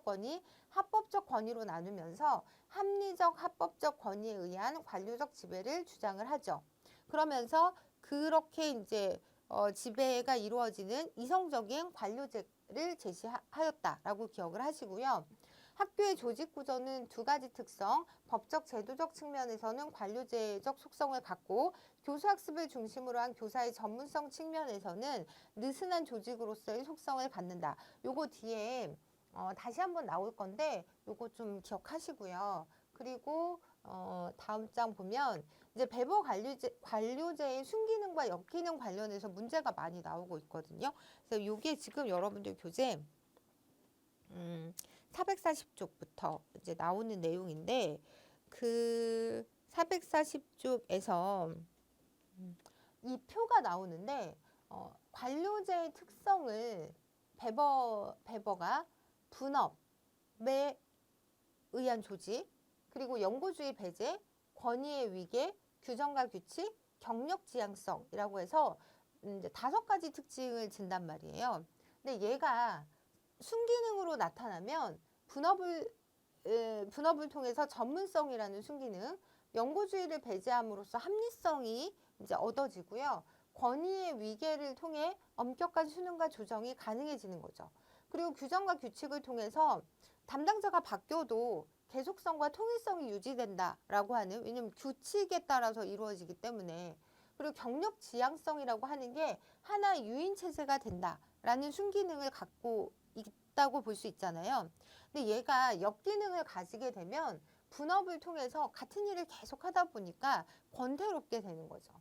권위, 합법적 권위로 나누면서 합리적, 합법적 권위에 의한 관료적 지배를 주장을 하죠. 그러면서 그렇게 이제 지배가 이루어지는 이성적인 관료제를 제시하였다라고 기억을 하시고요. 학교의 조직 구조는 두 가지 특성, 법적 제도적 측면에서는 관료제적 속성을 갖고 교수학습을 중심으로 한 교사의 전문성 측면에서는 느슨한 조직으로서의 속성을 갖는다. 요거 뒤에 다시 한번 나올 건데 요거 좀 기억하시고요. 그리고 다음 장 보면 이제 배버 관료제의 순기능과 역기능 관련해서 문제가 많이 나오고 있거든요. 그래서 요게 지금 여러분들 교재 440쪽부터 이제 나오는 내용인데 그 440쪽에서 이 표가 나오는데 관료제의 특성을 배버가 분업에 의한 조직, 그리고 연구주의 배제, 권위의 위계, 규정과 규칙, 경력 지향성이라고 해서 이제 5가지 특징을 진단 말이에요. 근데 얘가 순기능으로 나타나면 분업을 통해서 전문성이라는 순기능, 연구주의를 배제함으로써 합리성이 이제 얻어지고요. 권위의 위계를 통해 엄격한 수능과 조정이 가능해지는 거죠. 그리고 규정과 규칙을 통해서 담당자가 바뀌어도 계속성과 통일성이 유지된다라고 하는, 왜냐면 규칙에 따라서 이루어지기 때문에. 그리고 경력 지향성이라고 하는 게 하나의 유인 체제가 된다라는 순기능을 갖고 있다고 볼 수 있잖아요. 근데 얘가 역기능을 가지게 되면 분업을 통해서 같은 일을 계속 하다 보니까 권태롭게 되는 거죠.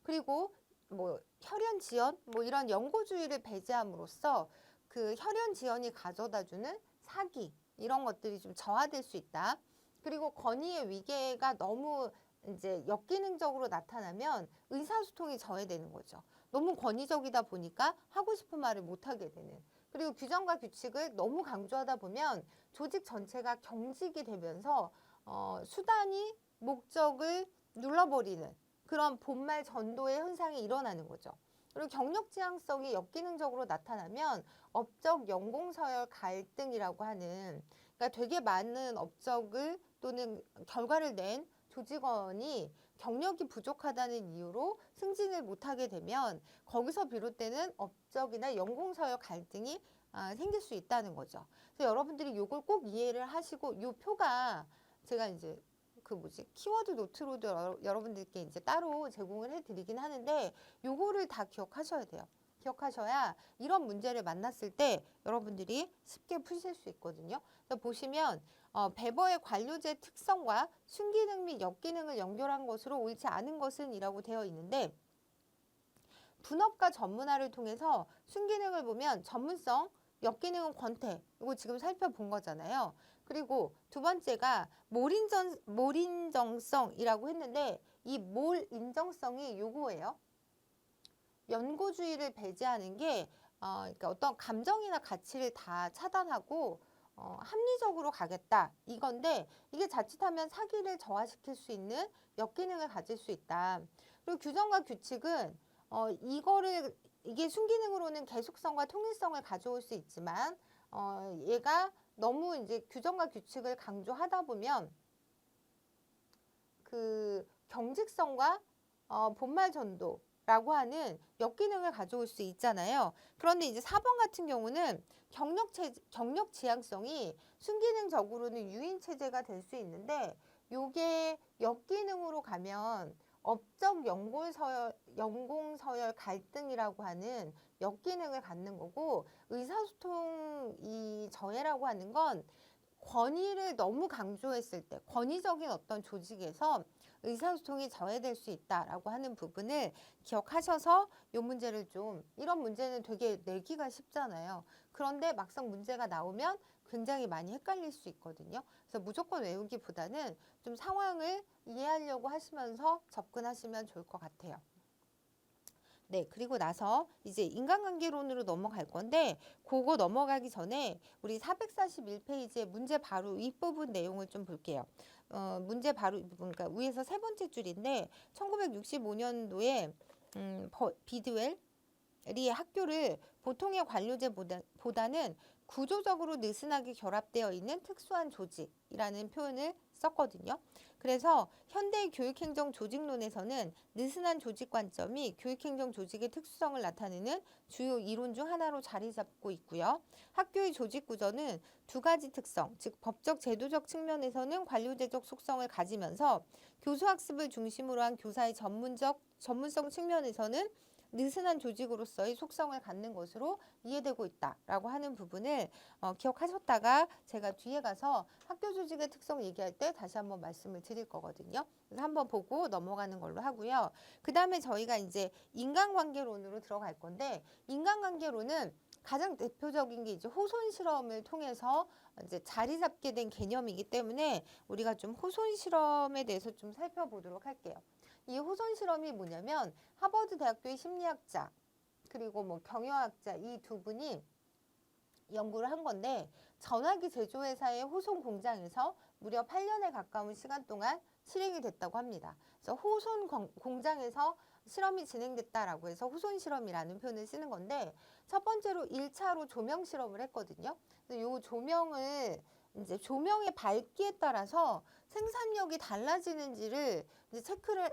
그리고 뭐 혈연 지연 뭐 이런 연고주의를 배제함으로써 그 혈연 지연이 가져다주는 사기 이런 것들이 좀 저하될 수 있다. 그리고 권위의 위계가 너무 이제 역기능적으로 나타나면 의사소통이 저해되는 거죠. 너무 권위적이다 보니까 하고 싶은 말을 못하게 되는. 그리고 규정과 규칙을 너무 강조하다 보면 조직 전체가 경직이 되면서 수단이 목적을 눌러버리는 그런 본말 전도의 현상이 일어나는 거죠. 그리고 경력 지향성이 역기능적으로 나타나면 업적 연공서열 갈등이라고 하는, 그러니까 되게 많은 업적을 또는 결과를 낸 조직원이 경력이 부족하다는 이유로 승진을 못하게 되면 거기서 비롯되는 업적이나 연공서열 갈등이 생길 수 있다는 거죠. 그래서 여러분들이 이걸 꼭 이해를 하시고, 이 표가 제가 이제 키워드 노트로도 여러분들께 이제 따로 제공을 해드리긴 하는데, 요거를 다 기억하셔야 돼요. 기억하셔야 이런 문제를 만났을 때 여러분들이 쉽게 푸실 수 있거든요. 그래서 보시면 배버의 관료제 특성과 순기능 및 역기능을 연결한 것으로 옳지 않은 것은 이라고 되어 있는데, 분업과 전문화를 통해서 순기능을 보면 전문성, 역기능은 권태, 이거 지금 살펴본 거잖아요. 그리고 두 번째가 몰인정성이라고 했는데, 이 몰인정성이 요거예요. 연고주의를 배제하는 게 그러니까 어떤 감정이나 가치를 다 차단하고 합리적으로 가겠다 이건데, 이게 자칫하면 사기를 저하시킬 수 있는 역기능을 가질 수 있다. 그리고 규정과 규칙은 이게 순기능으로는 계속성과 통일성을 가져올 수 있지만 얘가 너무 이제 규정과 규칙을 강조하다 보면 그 경직성과 본말 전도라고 하는 역기능을 가져올 수 있잖아요. 그런데 이제 4번 같은 경우는 경력 지향성이 순기능적으로는 유인 체제가 될 수 있는데, 요게 역기능으로 가면 업적 연공서열 갈등이라고 하는 역기능을 갖는 거고, 의사소통 이 저해라고 하는 건 권위를 너무 강조했을 때, 권위적인 어떤 조직에서 의사소통이 저해될 수 있다라고 하는 부분을 기억하셔서 이 문제를 이런 문제는 되게 내기가 쉽잖아요. 그런데 막상 문제가 나오면 굉장히 많이 헷갈릴 수 있거든요. 그래서 무조건 외우기보다는 좀 상황을 이해하려고 하시면서 접근하시면 좋을 것 같아요. 네, 그리고 나서 이제 인간관계론으로 넘어갈 건데, 그거 넘어가기 전에 우리 441페이지의 문제 바로 윗부분 내용을 좀 볼게요. 문제 바로 윗부분, 그러니까 위에서 세 번째 줄인데, 1965년도에 비드웰이 학교를 보통의 관료제보다는 구조적으로 느슨하게 결합되어 있는 특수한 조직이라는 표현을 썼거든요. 그래서 현대의 교육행정 조직론에서는 느슨한 조직 관점이 교육행정 조직의 특수성을 나타내는 주요 이론 중 하나로 자리 잡고 있고요. 학교의 조직 구조는 두 가지 특성, 즉 법적 제도적 측면에서는 관료제적 속성을 가지면서 교수학습을 중심으로 한 교사의 전문성 측면에서는 느슨한 조직으로서의 속성을 갖는 것으로 이해되고 있다라고 하는 부분을 기억하셨다가 제가 뒤에 가서 학교 조직의 특성 얘기할 때 다시 한번 말씀을 드릴 거거든요. 그래서 한번 보고 넘어가는 걸로 하고요. 그 다음에 저희가 이제 인간관계론으로 들어갈 건데, 인간관계론은 가장 대표적인 게 이제 호손 실험을 통해서 이제 자리 잡게 된 개념이기 때문에 우리가 좀 호손 실험에 대해서 좀 살펴보도록 할게요. 이 호손 실험이 뭐냐면, 하버드 대학교의 심리학자 그리고 뭐 경영학자 이 두 분이 연구를 한 건데, 전화기 제조회사의 호손 공장에서 무려 8년에 가까운 시간 동안 실행이 됐다고 합니다. 그래서 호손 공장에서 실험이 진행됐다라고 해서 호손 실험이라는 표현을 쓰는 건데, 첫 번째로 1차로 조명 실험을 했거든요. 이 조명을 이제 조명의 밝기에 따라서 생산력이 달라지는지를 이제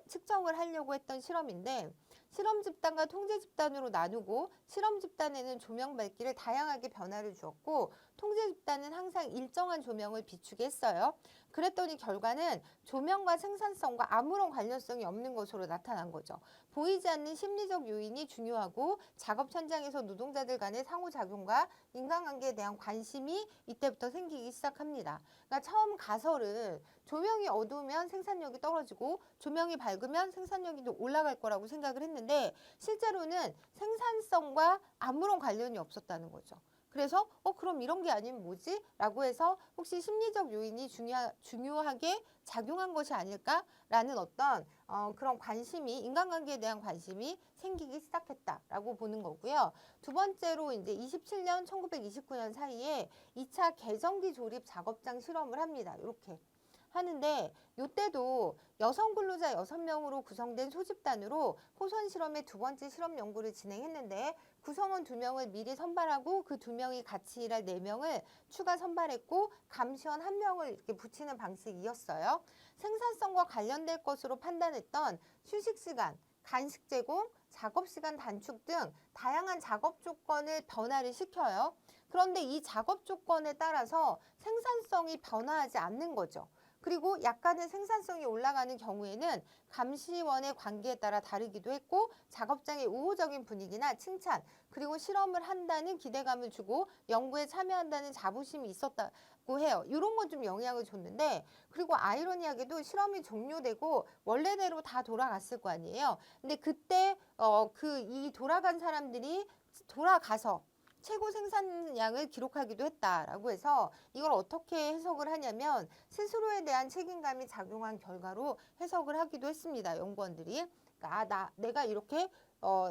측정을 하려고 했던 실험인데, 실험 집단과 통제 집단으로 나누고, 실험 집단에는 조명 밝기를 다양하게 변화를 주었고, 통제 집단은 항상 일정한 조명을 비추게 했어요. 그랬더니 결과는 조명과 생산성과 아무런 관련성이 없는 것으로 나타난 거죠. 보이지 않는 심리적 요인이 중요하고, 작업 현장에서 노동자들 간의 상호작용과 인간관계에 대한 관심이 이때부터 생기기 시작합니다. 그러니까 처음 가설은 조명이 어두우면 생산력이 떨어지고 조명이 밝으면 생산력이 올라갈 거라고 생각을 했는데, 실제로는 생산성과 아무런 관련이 없었다는 거죠. 그래서 그럼 이런 게 아니면 뭐지? 라고 해서 혹시 심리적 요인이 중요하게 작용한 것이 아닐까라는 어떤 그런 관심이, 인간관계에 대한 관심이 생기기 시작했다라고 보는 거고요. 두 번째로 이제 27년, 1929년 사이에 2차 개전기 조립 작업장 실험을 합니다. 이렇게 하는데 이때도 여성 근로자 6명으로 구성된 소집단으로 호선 실험의 두 번째 실험 연구를 진행했는데 구성원 2명을 미리 선발하고 그 2명이 같이 일할 4명을 추가 선발했고 감시원 1명을 이렇게 붙이는 방식이었어요. 생산성과 관련될 것으로 판단했던 휴식시간, 간식 제공, 작업시간 단축 등 다양한 작업 조건을 변화를 시켜요. 그런데 이 작업 조건에 따라서 생산성이 변화하지 않는 거죠. 그리고 약간의 생산성이 올라가는 경우에는 감시원의 관계에 따라 다르기도 했고 작업장의 우호적인 분위기나 칭찬 그리고 실험을 한다는 기대감을 주고 연구에 참여한다는 자부심이 있었다고 해요. 이런 건 좀 영향을 줬는데 그리고 아이러니하게도 실험이 종료되고 원래대로 다 돌아갔을 거 아니에요. 근데 그때 이 돌아간 사람들이 돌아가서 최고 생산량을 기록하기도 했다라고 해서 이걸 어떻게 해석을 하냐면 스스로에 대한 책임감이 작용한 결과로 해석을 하기도 했습니다. 연구원들이. 그러니까 내가 이렇게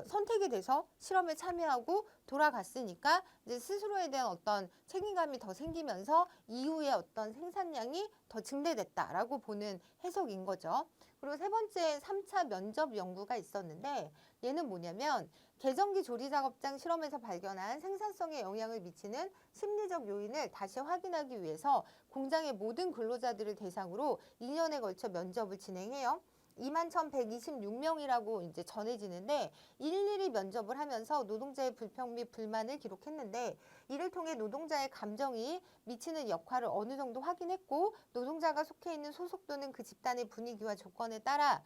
선택이 돼서 실험에 참여하고 돌아갔으니까 이제 스스로에 대한 어떤 책임감이 더 생기면서 이후에 어떤 생산량이 더 증대됐다라고 보는 해석인 거죠. 그리고 세 번째 3차 면접 연구가 있었는데 얘는 뭐냐면 계정기 조리 작업장 실험에서 발견한 생산성에 영향을 미치는 심리적 요인을 다시 확인하기 위해서 공장의 모든 근로자들을 대상으로 2년에 걸쳐 면접을 진행해요. 21,126명이라고 이제 전해지는데 일일이 면접을 하면서 노동자의 불평 및 불만을 기록했는데 이를 통해 노동자의 감정이 미치는 역할을 어느 정도 확인했고 노동자가 속해 있는 소속도는 그 집단의 분위기와 조건에 따라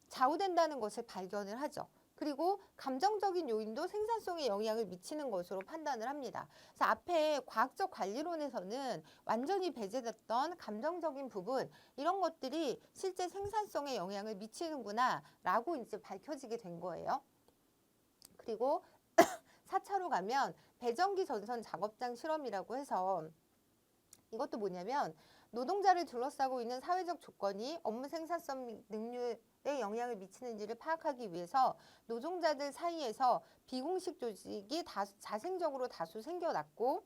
좌우된다는 것을 발견을 하죠. 그리고 감정적인 요인도 생산성에 영향을 미치는 것으로 판단을 합니다. 그래서 앞에 과학적 관리론에서는 완전히 배제됐던 감정적인 부분 이런 것들이 실제 생산성에 영향을 미치는구나 라고 이제 밝혀지게 된 거예요. 그리고 4차로 가면 배전기 전선 작업장 실험이라고 해서 이것도 뭐냐면 노동자를 둘러싸고 있는 사회적 조건이 업무 생산성 능률 에 영향을 미치는지를 파악하기 위해서 노동자들 사이에서 비공식 조직이 자생적으로 다수 생겨났고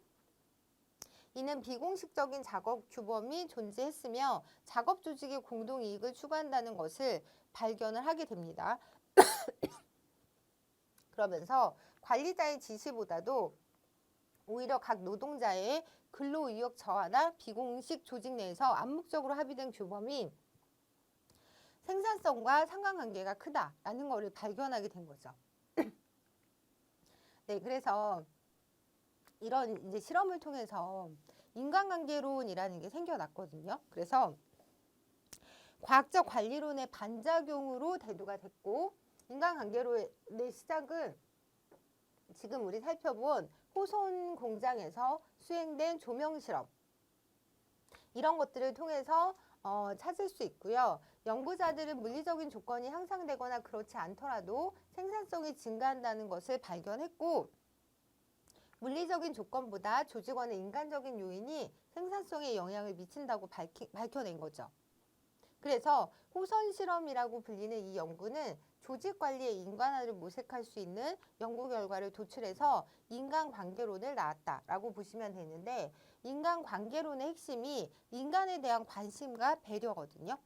이는 비공식적인 작업 규범이 존재했으며 작업 조직의 공동이익을 추구한다는 것을 발견을 하게 됩니다. 그러면서 관리자의 지시보다도 오히려 각 노동자의 근로의욕 저하나 비공식 조직 내에서 암묵적으로 합의된 규범이 생산성과 상관관계가 크다라는 것을 발견하게 된 거죠. 네, 그래서 이런 이제 실험을 통해서 인간관계론이라는 게 생겨났거든요. 그래서 과학적 관리론의 반작용으로 대두가 됐고 인간관계론의 시작은 지금 우리 살펴본 호손 공장에서 수행된 조명 실험 이런 것들을 통해서 찾을 수 있고요. 연구자들은 물리적인 조건이 향상되거나 그렇지 않더라도 생산성이 증가한다는 것을 발견했고 물리적인 조건보다 조직원의 인간적인 요인이 생산성에 영향을 미친다고 밝혀낸 거죠. 그래서 호선 실험이라고 불리는 이 연구는 조직 관리의 인간화를 모색할 수 있는 연구 결과를 도출해서 인간관계론을 낳았다라고 보시면 되는데 인간관계론의 핵심이 인간에 대한 관심과 배려거든요.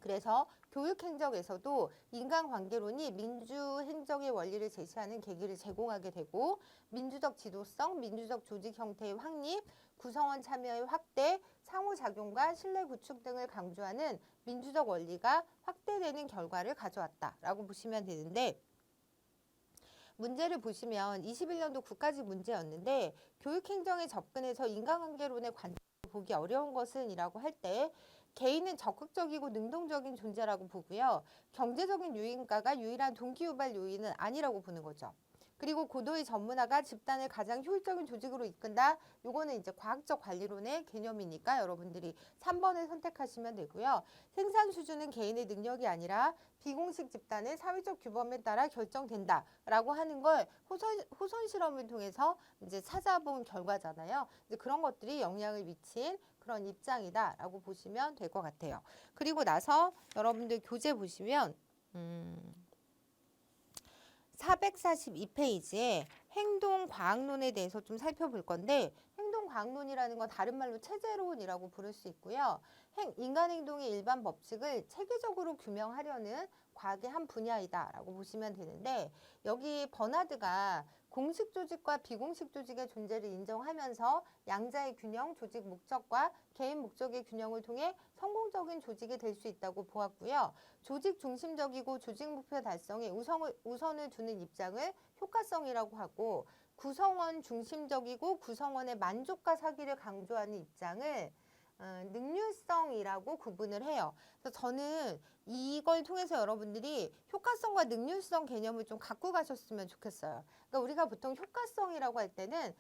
그래서 교육행정에서도 인간관계론이 민주행정의 원리를 제시하는 계기를 제공하게 되고 민주적 지도성, 민주적 조직 형태의 확립, 구성원 참여의 확대, 상호작용과 신뢰 구축 등을 강조하는 민주적 원리가 확대되는 결과를 가져왔다라고 보시면 되는데 문제를 보시면 21년도 국가직 문제였는데 교육행정에 접근해서 인간관계론의 관점을 보기 어려운 것은 이라고 할 때 개인은 적극적이고 능동적인 존재라고 보고요. 경제적인 유인가가 유일한 동기유발 요인은 아니라고 보는 거죠. 그리고 고도의 전문화가 집단을 가장 효율적인 조직으로 이끈다. 요거는 이제 과학적 관리론의 개념이니까 여러분들이 3번을 선택하시면 되고요. 생산 수준은 개인의 능력이 아니라 비공식 집단의 사회적 규범에 따라 결정된다. 라고 하는 걸 호선 실험을 통해서 이제 찾아본 결과잖아요. 이제 그런 것들이 영향을 미친 그런 입장이다. 라고 보시면 될 것 같아요. 그리고 나서 여러분들 교재 보시면 442페이지에 행동과학론에 대해서 좀 살펴볼 건데 행동과학 행동과학론이라는 건 다른 말로 체제론이라고 부를 수 있고요. 인간 행동의 일반 법칙을 체계적으로 규명하려는 과학의 한 분야이다라고 보시면 되는데, 여기 버나드가 공식 조직과 비공식 조직의 존재를 인정하면서 양자의 균형, 조직 목적과 개인 목적의 균형을 통해 성공적인 조직이 될 수 있다고 보았고요. 조직 중심적이고 조직 목표 달성에 우선을 두는 입장을 효과성이라고 하고, 구성원 중심적이고 구성원의 만족과 사기를 강조하는 입장을 능률성이라고 구분을 해요. 그래서 저는 이걸 통해서 여러분들이 효과성과 능률성 개념을 좀 갖고 가셨으면 좋겠어요. 그러니까 우리가 보통 효과성이라고 할 때는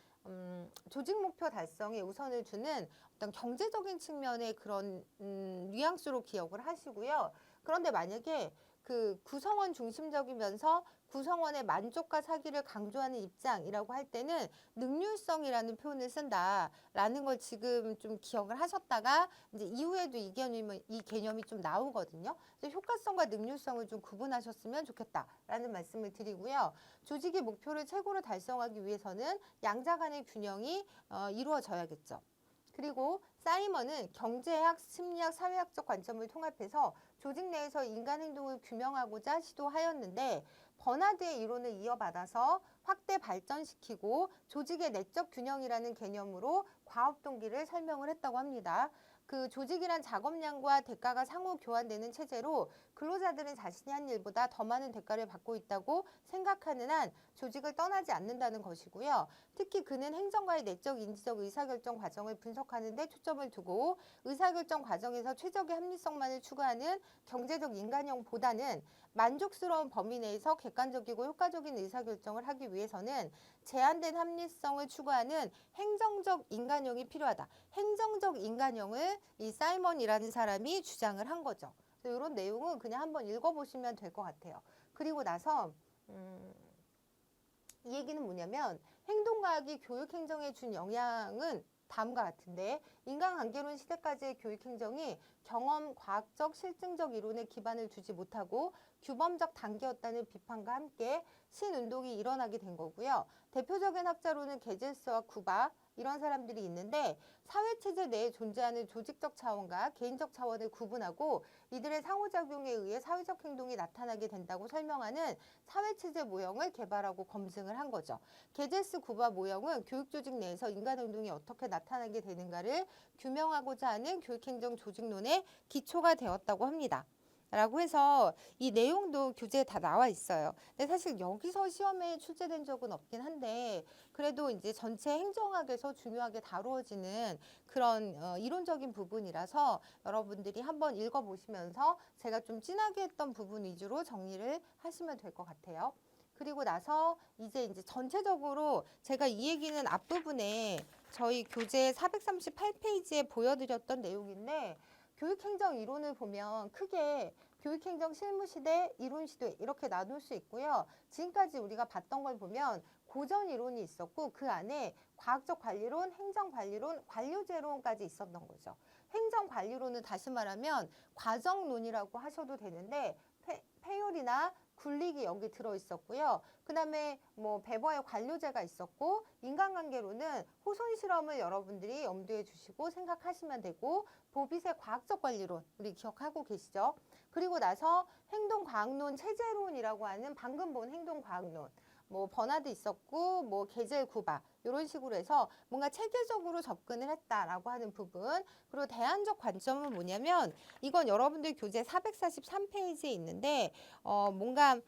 조직 목표 달성에 우선을 두는 어떤 경제적인 측면의 그런 뉘앙스로 기억을 하시고요. 그런데 만약에 그 구성원 중심적이면서 구성원의 만족과 사기를 강조하는 입장이라고 할 때는 능률성이라는 표현을 쓴다라는 걸 지금 좀 기억을 하셨다가 이제 이후에도 이 개념이 좀 나오거든요. 그래서 효과성과 능률성을 좀 구분하셨으면 좋겠다라는 말씀을 드리고요. 조직의 목표를 최고로 달성하기 위해서는 양자 간의 균형이 이루어져야겠죠. 그리고 사이먼은 경제학, 심리학, 사회학적 관점을 통합해서 조직 내에서 인간 행동을 규명하고자 시도하였는데, 버나드의 이론을 이어받아서 확대 발전시키고 조직의 내적 균형이라는 개념으로 과업 동기를 설명을 했다고 합니다. 그 조직이란 작업량과 대가가 상호 교환되는 체제로 근로자들은 자신이 한 일보다 더 많은 대가를 받고 있다고 생각하는 한 조직을 떠나지 않는다는 것이고요. 특히 그는 행정가의 내적 인지적 의사결정 과정을 분석하는 데 초점을 두고 의사결정 과정에서 최적의 합리성만을 추구하는 경제적 인간형보다는 만족스러운 범위 내에서 객관적이고 효과적인 의사결정을 하기 위해서는 제한된 합리성을 추구하는 행정적 인간형이 필요하다. 행정적 인간형을 이 사이먼이라는 사람이 주장을 한 거죠. 이런 내용은 그냥 한번 읽어보시면 될 것 같아요. 그리고 나서 이 얘기는 뭐냐면, 행동과학이 교육행정에 준 영향은 다음과 같은데, 인간관계론 시대까지의 교육행정이 경험, 과학적, 실증적 이론에 기반을 두지 못하고 규범적 단계였다는 비판과 함께 신운동이 일어나게 된 거고요. 대표적인 학자로는 게젤스와 쿠바 이런 사람들이 있는데, 사회체제 내에 존재하는 조직적 차원과 개인적 차원을 구분하고 이들의 상호작용에 의해 사회적 행동이 나타나게 된다고 설명하는 사회체제 모형을 개발하고 검증을 한 거죠. 게젤스 쿠바 모형은 교육조직 내에서 인간 행동이 어떻게 나타나게 되는가를 규명하고자 하는 교육행정 조직론의 기초가 되었다고 합니다. 라고 해서 이 내용도 교재에 다 나와 있어요. 근데 사실 여기서 시험에 출제된 적은 없긴 한데, 그래도 이제 전체 행정학에서 중요하게 다루어지는 그런 이론적인 부분이라서 여러분들이 한번 읽어보시면서 제가 좀 진하게 했던 부분 위주로 정리를 하시면 될 것 같아요. 그리고 나서 이제 전체적으로 제가 이 얘기는 앞부분에 저희 교재 438페이지에 보여드렸던 내용인데, 교육행정 이론을 보면 크게 교육행정 실무시대, 이론시대 이렇게 나눌 수 있고요. 지금까지 우리가 봤던 걸 보면 고전 이론이 있었고 그 안에 과학적 관리론, 행정관리론, 관료제론까지 있었던 거죠. 행정관리론은 다시 말하면 과정론이라고 하셔도 되는데, 폐율이나 굴리기 여기 들어있었고요. 그 다음에 뭐 베버의 관료제가 있었고, 인간관계로는 호손 실험을 여러분들이 염두에 주시고 생각하시면 되고, 보빗의 과학적 관리론 우리 기억하고 계시죠? 그리고 나서 행동과학론, 체제론이라고 하는 방금 본 행동과학론, 뭐 버나드 있었고 뭐 게젤 쿠바 이런 식으로 해서 뭔가 체계적으로 접근을 했다라고 하는 부분. 그리고 대안적 관점은 뭐냐면, 이건 여러분들 교재 443페이지에 있는데 뭔가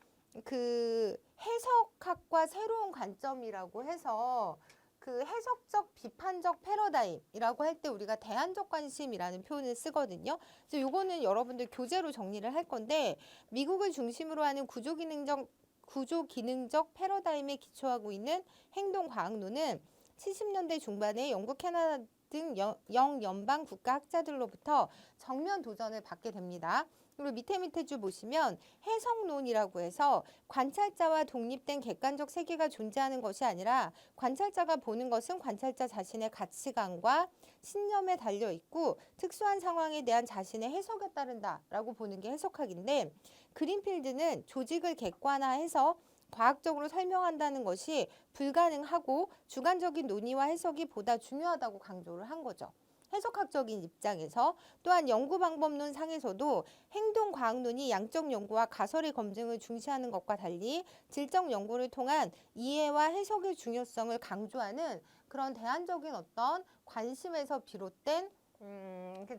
그 해석학과 새로운 관점이라고 해서 그 해석적 비판적 패러다임이라고 할 때 우리가 대안적 관심이라는 표현을 쓰거든요. 그래서 요거는 여러분들 교재로 정리를 할 건데, 미국을 중심으로 하는 구조기능적 패러다임에 기초하고 있는 행동과학론은 70년대 중반에 영국, 캐나다 등 영연방 국가 학자들로부터 정면 도전을 받게 됩니다. 그리고 밑에 줄 보시면 해석론이라고 해서 관찰자와 독립된 객관적 세계가 존재하는 것이 아니라 관찰자가 보는 것은 관찰자 자신의 가치관과 신념에 달려 있고 특수한 상황에 대한 자신의 해석에 따른다라고 보는 게 해석학인데, 그린필드는 조직을 객관화해서 과학적으로 설명한다는 것이 불가능하고 주관적인 논의와 해석이 보다 중요하다고 강조를 한 거죠. 해석학적인 입장에서 또한 연구 방법론 상에서도 행동 과학론이 양적 연구와 가설의 검증을 중시하는 것과 달리 질적 연구를 통한 이해와 해석의 중요성을 강조하는 그런 대안적인 어떤 관심에서 비롯된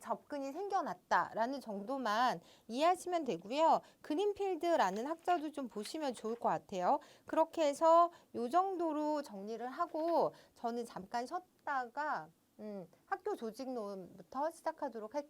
접근이 생겨났다라는 정도만 이해하시면 되고요. 그린필드라는 학자도 좀 보시면 좋을 것 같아요. 그렇게 해서 요 정도로 정리를 하고 저는 잠깐 쉬었다가 학교 조직론부터 시작하도록 할게요.